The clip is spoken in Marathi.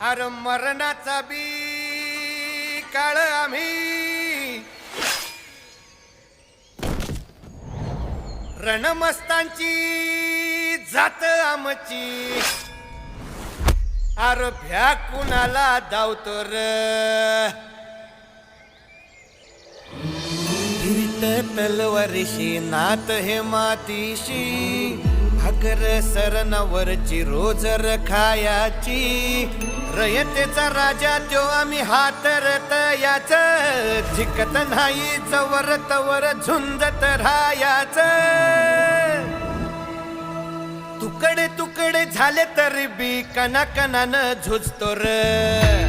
अर मरणाचा बी काळ आम्ही रणमस्तांची जात आमची अर भ्या कुणाला धावतो र फिरत तलवारीशी नात हे मातीशी भाकर सरणावरची रोज खायाची रयतेचा राजा त्यो आम्ही हातरत याच झिकत नाही जवर तवर झुंजत राहायाच तुकडे तुकडे झाले तरी बी कणाकणानं झुजतो र